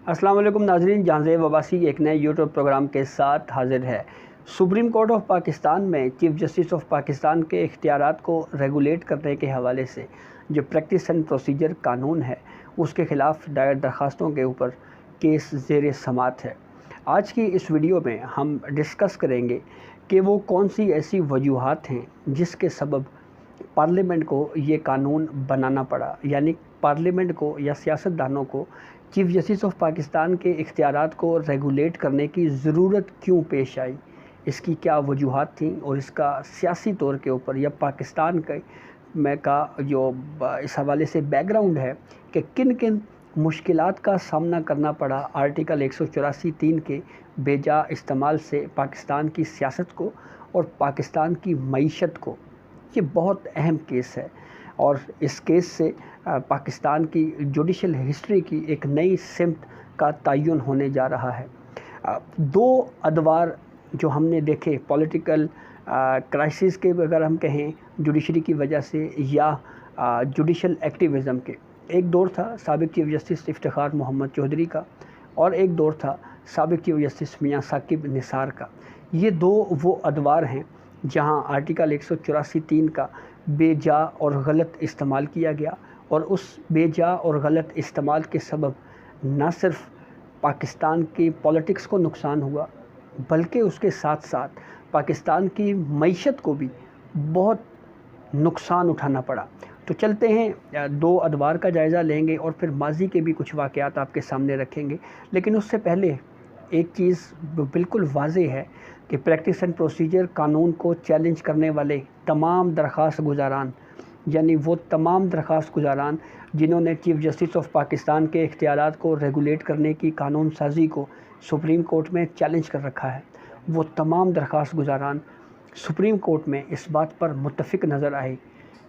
अस्सलाम वालेकुम नाज़रीन, जांज़ेब अब्बासी एक नए यूट्यूब प्रोग्राम के साथ हाजिर है। सुप्रीम कोर्ट ऑफ पाकिस्तान में चीफ जस्टिस ऑफ पाकिस्तान के इख्तियारात को रेगुलेट करने के हवाले से जो प्रैक्टिस एंड प्रोसीजर कानून है उसके ख़िलाफ़ दायर दरख्वास्तों के ऊपर केस ज़ेर समात है। आज की इस वीडियो में हम डिस्कस करेंगे कि वो कौन सी ऐसी वजूहात हैं जिसके सबब पार्लियामेंट को ये कानून बनाना पड़ा, यानी पार्लियामेंट को या सियासतदानों को चीफ जस्टिस ऑफ पाकिस्तान के इख्तियारात को रेगुलेट करने की ज़रूरत क्यों पेश आई, इसकी क्या वजूहात थी और इसका सियासी तौर के ऊपर या पाकिस्तान के में का जो इस हवाले से बैकग्राउंड है कि किन किन मुश्किलात का सामना करना पड़ा आर्टिकल 184(3) के बेजा इस्तेमाल से पाकिस्तान की सियासत को और पाकिस्तान की मईशत को। ये बहुत अहम केस है और इस केस से पाकिस्तान की जुडिशल हिस्ट्री की एक नई सिमत का तयन होने जा रहा है। दो अदवार जो हमने देखे पॉलिटिकल क्राइसिस के, अगर हम कहें जुडिशरी की वजह से या जुडिशल एक्टिविज़म के, एक दौर था साबिक चीफ जस्टिस इफ्तिखार मोहम्मद चौधरी का और एक दौर था साबिक चीफ जस्टिस मियां साकिब निसार का। ये दो वो अदवार हैं जहां आर्टिकल 184(3) का बेजा और गलत इस्तेमाल किया गया और उस बेजा और गलत इस्तेमाल के सबब न सिर्फ पाकिस्तान की पॉलिटिक्स को नुकसान हुआ बल्कि उसके साथ साथ पाकिस्तान की मईशत को भी बहुत नुकसान उठाना पड़ा। तो चलते हैं, दो अदवार का जायज़ा लेंगे और फिर माजी के भी कुछ वाक़यात आपके सामने रखेंगे। लेकिन उससे पहले एक चीज़ बिल्कुल वाज़ेह है कि प्रैक्टिस एंड प्रोसीजर कानून को चैलेंज करने वाले तमाम दरख्वास्त गुज़ारान, यानी वो तमाम दरख्वास्त गुज़ारान जिन्होंने चीफ जस्टिस ऑफ पाकिस्तान के इख्तियारात को रेगुलेट करने की कानून साजी को सुप्रीम कोर्ट में चैलेंज कर रखा है, वो तमाम दरख्वास्त गुज़ारान सुप्रीम कोर्ट में इस बात पर मुत्तफ़िक़ नज़र आए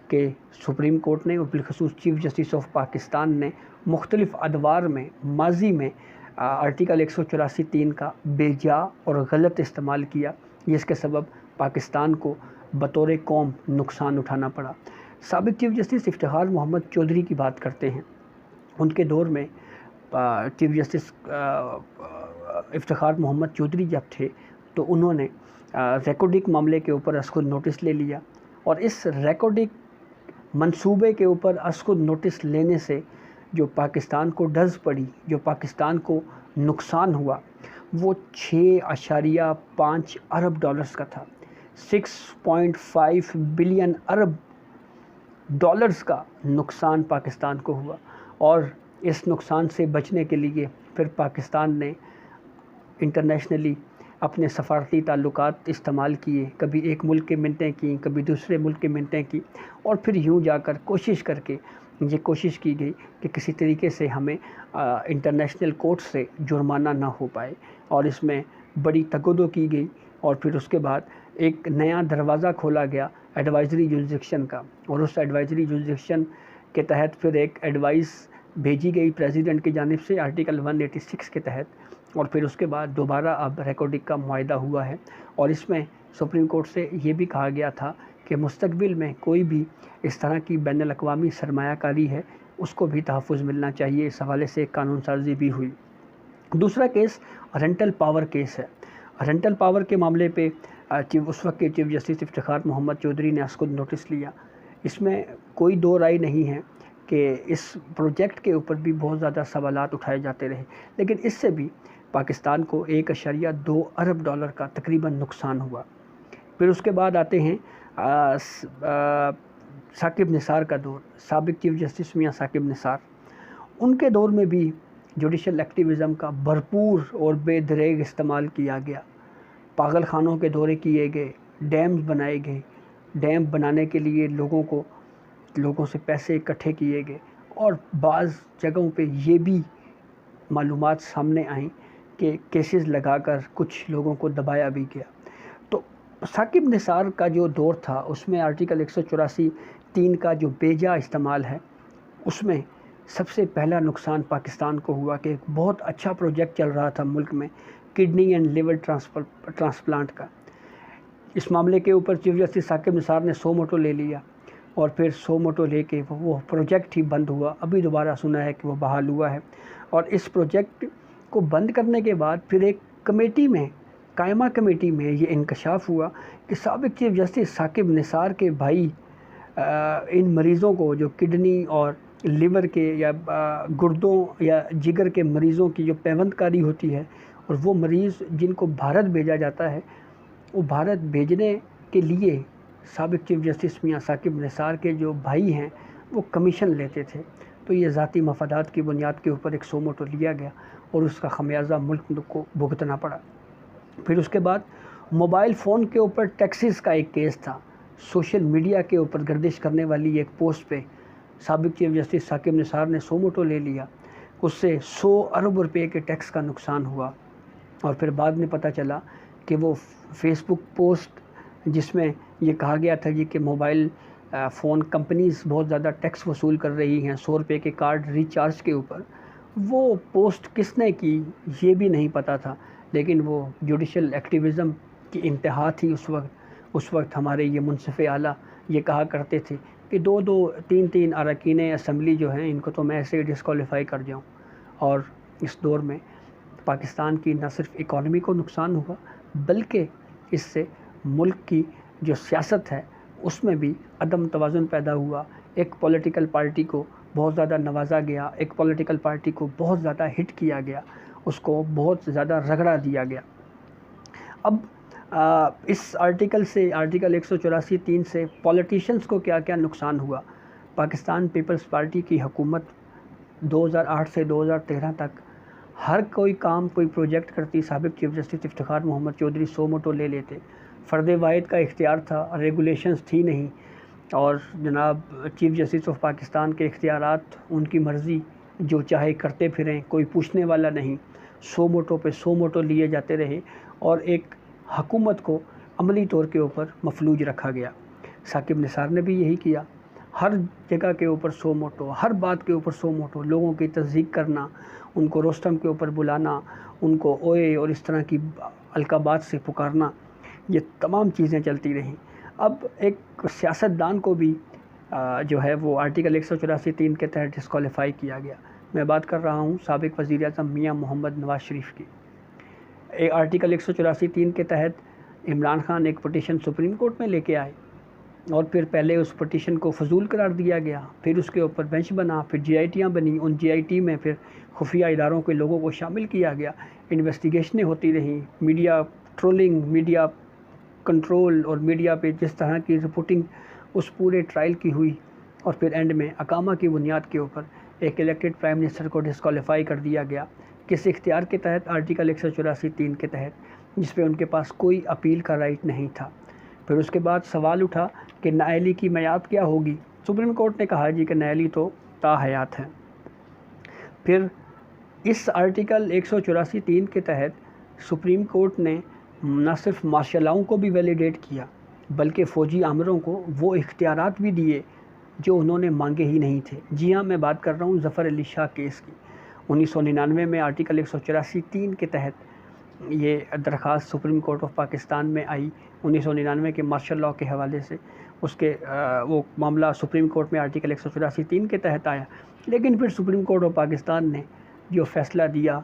कि सुप्रीम कोर्ट ने और बिलखसूस चीफ जस्टिस ऑफ पाकिस्तान ने मुख्तलिफ़ अदवार में माजी में आर्टिकल 184(3) का बेजा और गलत इस्तेमाल किया, जिसके सबब पाकिस्तान को बतौर कौम नुकसान उठाना पड़ा। साबिक चीफ जस्टिस इफ्तिखार मोहम्मद चौधरी की बात करते हैं। उनके दौर में चीफ जस्टिस इफ्तिखार मोहम्मद चौधरी जब थे तो उन्होंने रिकॉर्डिंग मामले के ऊपर असखुद नोटिस ले लिया और इस रिकॉर्डिंग मंसूबे के ऊपर असखुद नोटिस लेने से जो पाकिस्तान को डज़ पड़ी, जो पाकिस्तान को नुकसान हुआ, वो 6.5 अरब डॉलर्स का था। 6.5 बिलियन अरब डॉलर्स का नुकसान पाकिस्तान को हुआ और इस नुकसान से बचने के लिए फिर पाकिस्तान ने इंटरनेशनली अपने सफारती ताल्लुकात इस्तेमाल किए, कभी एक मुल्क की मिन्नतें की, कभी दूसरे मुल्क की मिन्नतें की और फिर यूँ जाकर कोशिश करके ये कोशिश की गई कि किसी तरीके से हमें इंटरनेशनल कोर्ट से जुर्माना ना हो पाए और इसमें बड़ी तगदो की गई और फिर उसके बाद एक नया दरवाज़ा खोला गया एडवाइज़री जुरिसडिक्शन का और उस एडवाइज़री जुरिसडिक्शन के तहत फिर एक एडवाइस भेजी गई प्रेसिडेंट की जानिब से आर्टिकल 186 के तहत और फिर उसके बाद दोबारा अब रिकॉर्डिंग का मुआहदा हुआ है और इसमें सुप्रीम कोर्ट से ये भी कहा गया था कि मुस्तकबिल में कोई भी इस तरह की बैनुल अक़वामी सरमायाकारी है उसको भी तहफ़्फ़ुज़ मिलना चाहिए। इस हवाले से कानून साजी भी हुई। दूसरा केस रेंटल पावर केस है। रेंटल पावर के मामले पे उस वक्त के चीफ जस्टिस इफ्तिखार मोहम्मद चौधरी ने असखुद नोटिस लिया। इसमें कोई दो राय नहीं है कि इस प्रोजेक्ट के ऊपर भी बहुत ज़्यादा सवालात उठाए जाते रहे, लेकिन इससे भी पाकिस्तान को 1.2 अरब डॉलर का तकरीबन नुकसान हुआ। फिर उसके बाद आते हैं साकिब निसार का दौर, साबिक चीफ जस्टिस मियां साकिब निसार। उनके दौर में भी जुडिशल एक्टिविज़म का भरपूर और बेदरेग इस्तेमाल किया गया। पागल खानों के दौरे किए गए, डैम्स बनाए गए, डैम बनाने के लिए लोगों से पैसे इकट्ठे किए गए और बाज़ जगहों पे ये भी मालूमात सामने आई कि केसेस लगाकर कुछ लोगों को दबाया भी गया। तो साकिब निसार का जो दौर था उसमें आर्टिकल 184(3) का जो बेजा इस्तेमाल है उसमें सबसे पहला नुकसान पाकिस्तान को हुआ कि एक बहुत अच्छा प्रोजेक्ट चल रहा था मुल्क में किडनी एंड लिवर ट्रांसप्लांट का। इस मामले के ऊपर चीफ जस्टिस साकिब निसार ने सो मोटो ले लिया और फिर सो मोटो लेके वो प्रोजेक्ट ही बंद हुआ। अभी दोबारा सुना है कि वो बहाल हुआ है और इस प्रोजेक्ट को बंद करने के बाद फिर एक कमेटी में, कायमा कमेटी में ये इंकशाफ हुआ कि साबिक चीफ जस्टिस साकिब निसार के भाई इन मरीज़ों को, जो किडनी और लिवर के या गुर्दों या जिगर के मरीज़ों की जो पैवंदकारी होती है, और वो मरीज़ जिनको भारत भेजा जाता है, वो भारत भेजने के लिए साबिक चीफ जस्टिस मियां साकिब निसार के जो भाई हैं वो कमीशन लेते थे। तो ये ज़ाती मफादात की बुनियाद के ऊपर एक सो मोटो लिया गया और उसका खमियाजा मुल्क को भुगतना पड़ा। फिर उसके बाद मोबाइल फ़ोन के ऊपर टैक्सेस का एक केस था। सोशल मीडिया के ऊपर गर्दिश करने वाली एक पोस्ट पे साबिक चीफ जस्टिस साकिब निसार ने सो मोटो ले लिया। उससे 100 अरब रुपए के टैक्स का नुकसान हुआ। और फिर बाद में पता चला कि वो फेसबुक पोस्ट जिसमें ये कहा गया था जी कि मोबाइल फ़ोन कंपनीज़ बहुत ज़्यादा टैक्स वसूल कर रही हैं 100 रुपये के कार्ड रिचार्ज के ऊपर, वो पोस्ट किसने की ये भी नहीं पता था। लेकिन वो जुडिशल एक्टिविज़म की इंतहा थी उस वक्त हमारे ये मुनसिफ़ आला ये कहा करते थे कि 2-2, 3-3 अरकान असम्बली जो हैं इनको तो मैं ऐसे ही डिस्क्वालीफाई कर जाऊँ। और इस दौर में पाकिस्तान की न सिर्फ इकॉनमी को नुकसान हुआ बल्कि इससे मुल्क की जो सियासत है उसमें भी अदम तवाज़ुन पैदा हुआ। एक पॉलिटिकल पार्टी को बहुत ज़्यादा नवाजा गया, एक पॉलिटिकल पार्टी को बहुत ज़्यादा हिट किया गया, उसको बहुत ज़्यादा रगड़ा दिया गया। अब इस आर्टिकल 184(3) से पॉलिटिशियंस को क्या क्या नुकसान हुआ। पाकिस्तान पीपल्स पार्टी की हुकूमत 2008 से 2013 तक हर कोई काम, कोई प्रोजेक्ट करती, साबिक चीफ जस्टिस इफ्तिखार मोहम्मद चौधरी सो मोटो ले लेते। फ़र्द वाहिद का इख्तियार था, रेगुलेशंस थी नहीं, और जनाब चीफ जस्टिस ऑफ पाकिस्तान के इख्तियारात उनकी मर्ज़ी, जो चाहे करते फिरें, कोई पूछने वाला नहीं। सो मोटो पे सो मोटो लिए जाते रहे और एक हुकूमत को अमली तौर के ऊपर मफलूज रखा गया। साकिब निसार ने भी यही किया, हर जगह के ऊपर सो मोटो, हर बात के ऊपर सो मोटो, लोगों की तस्दीक करना, उनको रोस्टम के ऊपर बुलाना, उनको ओए और इस तरह की अलकाबात से पुकारना, ये तमाम चीज़ें चलती रहीं। अब एक सियासतदान को भी जो है वो आर्टिकल 184(3) के तहत डिस्क्वालीफाई किया गया। मैं बात कर रहा हूँ साबिक वज़ीर आज़म मियां मोहम्मद नवाज़ शरीफ की। आर्टिकल 184(3) के तहत इमरान खान एक पटिशन सुप्रीम कोर्ट में लेके आए और फिर पहले उस पटिशन को फजूल करार दिया गया, फिर उसके ऊपर बेंच बना, फिर GITयाँ बनी, उन GIT में फिर खुफिया इदारों के लोगों को शामिल किया गया, इन्वेस्टिगेशनें होती रहीं, मीडिया ट्रोलिंग, मीडिया कंट्रोल और मीडिया पे जिस तरह की रिपोर्टिंग उस पूरे ट्रायल की हुई, और फिर एंड में अकामा की बुनियाद के ऊपर एक इलेक्टेड प्राइम मिनिस्टर को डिस्क्वालीफाई कर दिया गया। किस इख्तियार के तहत? आर्टिकल 184(3) के तहत, जिस पे उनके पास कोई अपील का राइट नहीं था। फिर उसके बाद सवाल उठा कि नाअहली की मियाद क्या होगी। सुप्रीम कोर्ट ने कहा जी कि नाअहली तो ताहयात है। फिर इस आर्टिकल 184(3) के तहत सुप्रीम कोर्ट ने न सिर्फ मार्शलाओं को भी वैलिडेट किया बल्कि फ़ौजी आमरों को वो इख्तियारात भी दिए जो उन्होंने मांगे ही नहीं थे। जी हाँ, मैं बात कर रहा हूँ ज़फ़र अली शाह केस की। 1999 में आर्टिकल 184(3) के तहत ये दरख्वास्त सुप्रीम कोर्ट ऑफ पाकिस्तान में आई। 1999 के मार्शल लॉ के हवाले से उसके वो मामला सुप्रीम कोर्ट में आर्टिकल 184(3) के तहत आया। लेकिन फिर सुप्रीम कोर्ट ऑफ पाकिस्तान ने जो फ़ैसला दिया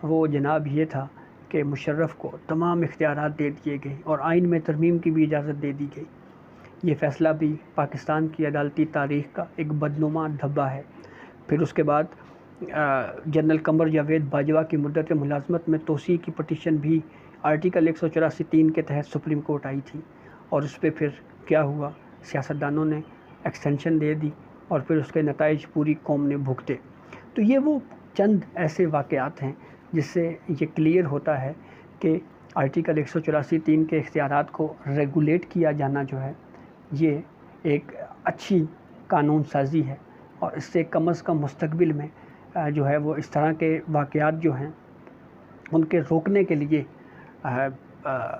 वो जनाब ये था कि मुशर्रफ को तमाम इख्तियारात दे दिए गए और आइन में तरमीम की भी इजाज़त दे दी गई। ये फ़ैसला भी पाकिस्तान की अदालती तारीख़ का एक बदनुमा धब्बा है। फिर उसके बाद जनरल कमर जावेद बाजवा की मुद्दत मुलाज़मत में तोसी की पटिशन भी आर्टिकल 184(3) के तहत सुप्रीम कोर्ट आई थी, और उस पर फिर क्या हुआ, सियासतदानों ने एक्सटेंशन दे दी और फिर उसके नताइज पूरी कौम ने भुगते। तो ये वो चंद ऐसे वाक़यात हैं जिससे ये क्लियर होता है कि आर्टिकल 184(3) के इख्तियारात को रेगुलेट किया जाना जो है ये एक अच्छी कानून साजी है, और इससे कम अज़ कम मुस्तक़बिल में जो है वो इस तरह के वाक़यात जो हैं उनके रोकने के लिए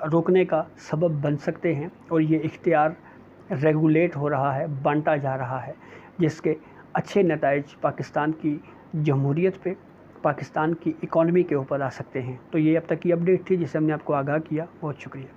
रोकने का सबब बन सकते हैं। और ये इख्तियार रेगुलेट हो रहा है, बांटा जा रहा है, जिसके अच्छे नताइज पाकिस्तान की जमहूरियत पे, पाकिस्तान की इकॉनमी के ऊपर आ सकते हैं। तो ये अब तक की अपडेट थी जिसे हमने आपको आगाह किया। बहुत शुक्रिया।